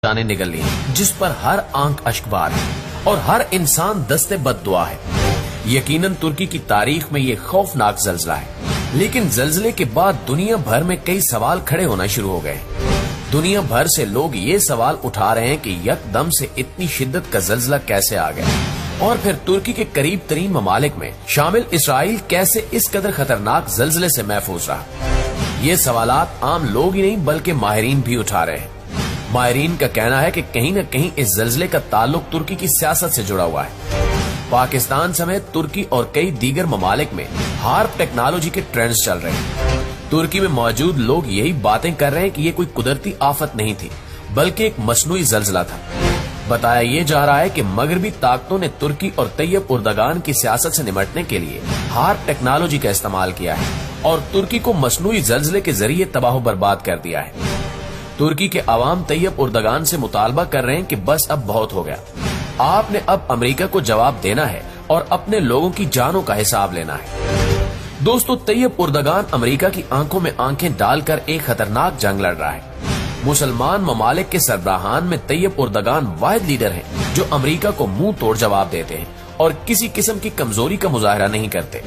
جانیں نکل لی جس پر ہر آنکھ اشکبار ہے اور ہر انسان دستے بد دعا ہے۔ یقیناً ترکی کی تاریخ میں یہ خوفناک زلزلہ ہے، لیکن زلزلے کے بعد دنیا بھر میں کئی سوال کھڑے ہونا شروع ہو گئے۔ دنیا بھر سے لوگ یہ سوال اٹھا رہے ہیں کہ یک دم سے اتنی شدت کا زلزلہ کیسے آ گیا، اور پھر ترکی کے قریب ترین ممالک میں شامل اسرائیل کیسے اس قدر خطرناک زلزلے سے محفوظ رہا۔ یہ سوالات عام لوگ ہی نہیں بلکہ ماہرین بھی اٹھا رہے ہیں۔ ماہرین کا کہنا ہے کہ کہیں نہ کہیں اس زلزلے کا تعلق ترکی کی سیاست سے جڑا ہوا ہے۔ پاکستان سمیت ترکی اور کئی دیگر ممالک میں ہارپ ٹیکنالوجی کے ٹرینڈز چل رہے ہیں۔ ترکی میں موجود لوگ یہی باتیں کر رہے ہیں کہ یہ کوئی قدرتی آفت نہیں تھی بلکہ ایک مصنوعی زلزلہ تھا۔ بتایا یہ جا رہا ہے کہ مغربی طاقتوں نے ترکی اور طیب اردگان کی سیاست سے نمٹنے کے لیے ہارپ ٹیکنالوجی کا استعمال کیا ہے اور ترکی کو مصنوعی زلزلے کے ذریعے تباہ و برباد کر دیا ہے۔ ترکی کے عوام طیب اردگان سے مطالبہ کر رہے ہیں کہ بس اب بہت ہو گیا، آپ نے اب امریکہ کو جواب دینا ہے اور اپنے لوگوں کی جانوں کا حساب لینا ہے۔ دوستو، طیب اردگان امریکہ کی آنکھوں میں آنکھیں ڈال کر ایک خطرناک جنگ لڑ رہا ہے۔ مسلمان ممالک کے سربراہان میں طیب اردگان واحد لیڈر ہیں جو امریکہ کو منہ توڑ جواب دیتے ہیں اور کسی قسم کی کمزوری کا مظاہرہ نہیں کرتے۔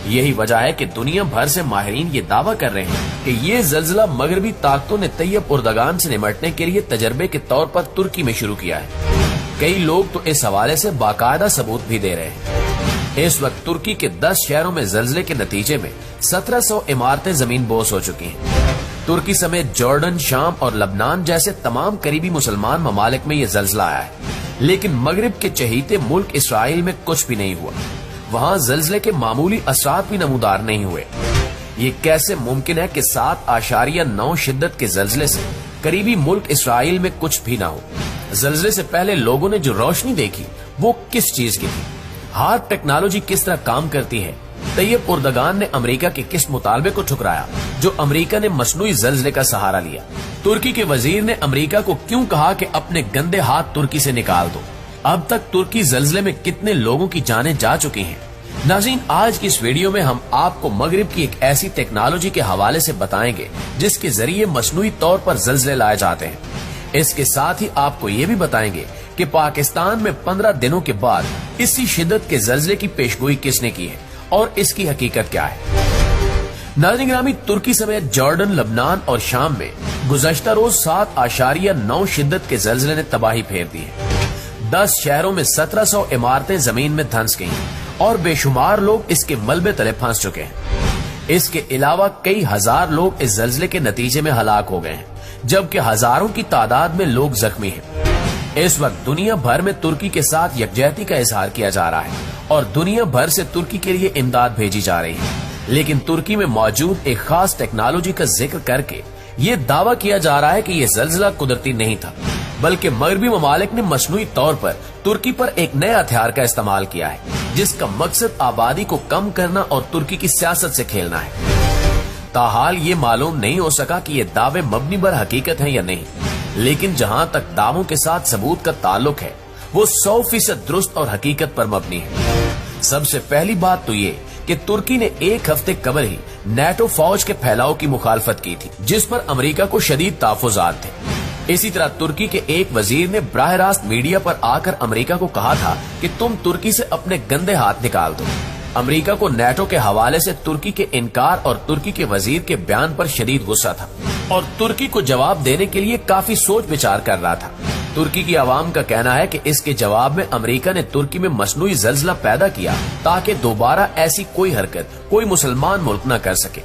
یہی وجہ ہے کہ دنیا بھر سے ماہرین یہ دعویٰ کر رہے ہیں کہ یہ زلزلہ مغربی طاقتوں نے طیب اردگان سے نمٹنے کے لیے تجربے کے طور پر ترکی میں شروع کیا ہے۔ کئی لوگ تو اس حوالے سے باقاعدہ ثبوت بھی دے رہے ہیں۔ اس وقت ترکی کے 10 شہروں میں زلزلے کے نتیجے میں 1700 عمارتیں زمین بوس ہو چکی ہیں۔ ترکی سمیت جارڈن، شام اور لبنان جیسے تمام قریبی مسلمان ممالک میں یہ زلزلہ آیا ہے، لیکن مغرب کے چہیتے ملک اسرائیل میں کچھ بھی نہیں ہوا۔ وہاں زلزلے کے معمولی اثرات بھی نمودار نہیں ہوئے۔ یہ کیسے ممکن ہے کہ 7.9 شدت کے زلزلے سے قریبی ملک اسرائیل میں کچھ بھی نہ ہو؟ زلزلے سے پہلے لوگوں نے جو روشنی دیکھی وہ کس چیز کی تھی؟ ہارپ ٹیکنالوجی کس طرح کام کرتی ہے؟ طیب اردگان نے امریکہ کے کس مطالبے کو ٹھکرایا جو امریکہ نے مصنوعی زلزلے کا سہارا لیا؟ ترکی کے وزیر نے امریکہ کو کیوں کہا کہ اپنے گندے ہاتھ ترکی سے نکال دو؟ اب تک ترکی زلزلے میں کتنے لوگوں کی جانیں جا چکی ہیں؟ ناظرین، آج کی اس ویڈیو میں ہم آپ کو مغرب کی ایک ایسی ٹیکنالوجی کے حوالے سے بتائیں گے جس کے ذریعے مصنوعی طور پر زلزلے لائے جاتے ہیں۔ اس کے ساتھ ہی آپ کو یہ بھی بتائیں گے کہ پاکستان میں 15 دنوں کے بعد اسی شدت کے زلزلے کی پیشگوئی کس نے کی ہے اور اس کی حقیقت کیا ہے۔ ناظرین گرامی، ترکی سمیت جارڈن، لبنان اور شام میں گزشتہ روز 7.9 شدت کے زلزلے نے تباہی پھیر دی ہے۔ 10 شہروں میں 1700 عمارتیں زمین میں دھنس گئیں اور بے شمار لوگ اس کے ملبے تلے پھنس چکے ہیں۔ اس کے علاوہ کئی ہزار لوگ اس زلزلے کے نتیجے میں ہلاک ہو گئے ہیں، جبکہ ہزاروں کی تعداد میں لوگ زخمی ہیں۔ اس وقت دنیا بھر میں ترکی کے ساتھ یکجہتی کا اظہار کیا جا رہا ہے اور دنیا بھر سے ترکی کے لیے امداد بھیجی جا رہی ہے، لیکن ترکی میں موجود ایک خاص ٹیکنالوجی کا ذکر کر کے یہ دعویٰ کیا جا رہا ہے کہ یہ زلزلہ قدرتی نہیں تھا بلکہ مغربی ممالک نے مصنوعی طور پر ترکی پر ایک نئے ہتھیار کا استعمال کیا ہے جس کا مقصد آبادی کو کم کرنا اور ترکی کی سیاست سے کھیلنا ہے۔ تاحال یہ معلوم نہیں ہو سکا کہ یہ دعوے مبنی بر حقیقت ہیں یا نہیں، لیکن جہاں تک دعووں کے ساتھ ثبوت کا تعلق ہے وہ 100% درست اور حقیقت پر مبنی ہے۔ سب سے پہلی بات تو یہ کہ ترکی نے ایک ہفتے قبل ہی نیٹو فوج کے پھیلاؤ کی مخالفت کی تھی جس پر امریکہ کو شدید تحفظات تھے۔ اسی طرح ترکی کے ایک وزیر نے براہ راست میڈیا پر آ کر امریکہ کو کہا تھا کہ تم ترکی سے اپنے گندے ہاتھ نکال دو۔ امریکہ کو نیٹو کے حوالے سے ترکی کے انکار اور ترکی کے وزیر کے بیان پر شدید غصہ تھا اور ترکی کو جواب دینے کے لیے کافی سوچ بچار کر رہا تھا۔ ترکی کی عوام کا کہنا ہے کہ اس کے جواب میں امریکہ نے ترکی میں مصنوعی زلزلہ پیدا کیا تاکہ دوبارہ ایسی کوئی حرکت کوئی مسلمان ملک نہ کر سکے۔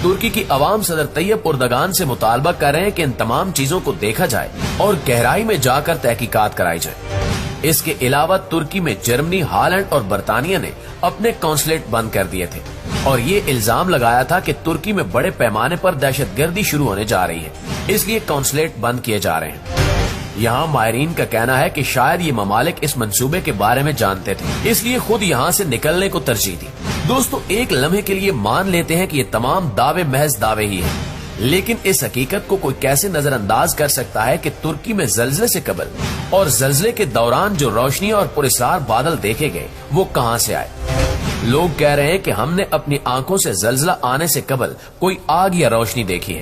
ترکی کی عوام صدر طیب اردگان سے مطالبہ کر رہے ہیں کہ ان تمام چیزوں کو دیکھا جائے اور گہرائی میں جا کر تحقیقات کرائی جائے۔ اس کے علاوہ ترکی میں جرمنی، ہالینڈ اور برطانیہ نے اپنے قونصلیٹ بند کر دیے تھے اور یہ الزام لگایا تھا کہ ترکی میں بڑے پیمانے پر دہشت گردی شروع ہونے جا رہی ہے، اس لیے قونصلیٹ بند کیے جا رہے ہیں۔ یہاں ماہرین کا کہنا ہے کہ شاید یہ ممالک اس منصوبے کے بارے میں جانتے تھے، اس لیے خود یہاں سے نکلنے کو ترجیح دی۔ دوستو، ایک لمحے کے لیے مان لیتے ہیں کہ یہ تمام دعوے محض دعوے ہی ہیں، لیکن اس حقیقت کو کوئی کیسے نظر انداز کر سکتا ہے کہ ترکی میں زلزلے سے قبل اور زلزلے کے دوران جو روشنی اور پراسرار بادل دیکھے گئے وہ کہاں سے آئے؟ لوگ کہہ رہے ہیں کہ ہم نے اپنی آنکھوں سے زلزلہ آنے سے قبل کوئی آگ یا روشنی دیکھی ہے۔